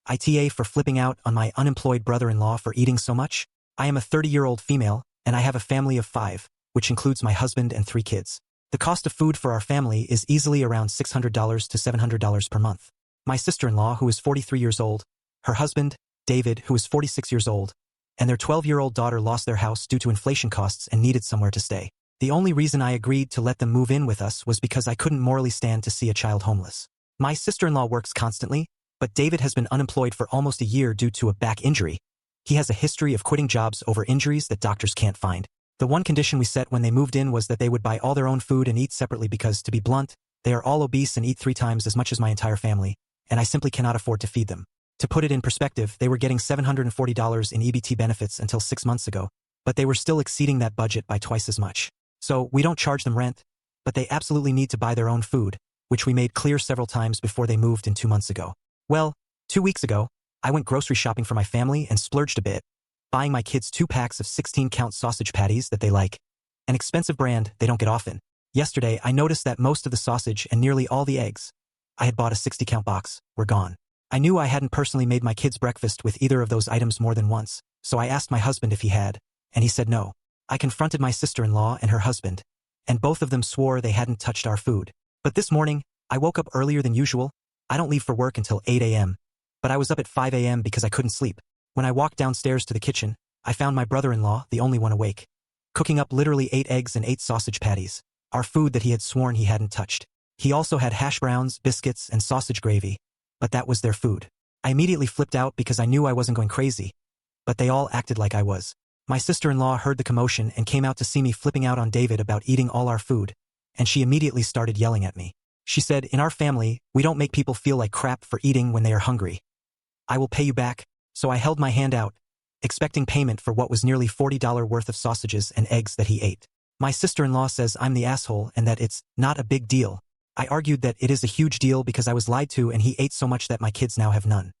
AITA for flipping out on my unemployed brother-in-law for eating so much. I am a 30-year-old female, and I have a family of 5, which includes my husband and 3 kids. The cost of food for our family is easily around $600 to $700 per month. My sister-in-law, who is 43 years old, her husband, David, who is 46 years old, and their 12-year-old daughter lost their house due to inflation costs and needed somewhere to stay. The only reason I agreed to let them move in with us was because I couldn't morally stand to see a child homeless. My sister-in-law works constantly, but David has been unemployed for almost a year due to a back injury. He has a history of quitting jobs over injuries that doctors can't find. The one condition we set when they moved in was that they would buy all their own food and eat separately because, to be blunt, they are all obese and eat 3 times as much as my entire family, and I simply cannot afford to feed them. To put it in perspective, they were getting $740 in EBT benefits until 6 months ago, but they were still exceeding that budget by twice as much. So, we don't charge them rent, but they absolutely need to buy their own food, which we made clear several times before they moved in 2 months ago. Well, 2 weeks ago, I went grocery shopping for my family and splurged a bit, buying my kids 2 packs of 16-count sausage patties that they like. An expensive brand they don't get often. Yesterday, I noticed that most of the sausage and nearly all the eggs I had bought a 60-count box were gone. I knew I hadn't personally made my kids breakfast with either of those items more than once, so I asked my husband if he had, and he said no. I confronted my sister-in-law and her husband, and both of them swore they hadn't touched our food. But this morning, I woke up earlier than usual. I don't leave for work until 8 a.m., but I was up at 5 a.m. because I couldn't sleep. When I walked downstairs to the kitchen, I found my brother-in-law, the only one awake, cooking up literally 8 eggs and 8 sausage patties, our food that he had sworn he hadn't touched. He also had hash browns, biscuits, and sausage gravy, but that was their food. I immediately flipped out because I knew I wasn't going crazy, but they all acted like I was. My sister-in-law heard the commotion and came out to see me flipping out on David about eating all our food, and she immediately started yelling at me. She said, "In our family, we don't make people feel like crap for eating when they are hungry. I will pay you back." So I held my hand out, expecting payment for what was nearly $40 worth of sausages and eggs that he ate. My sister-in-law says I'm the asshole and that it's not a big deal. I argued that it is a huge deal because I was lied to and he ate so much that my kids now have none.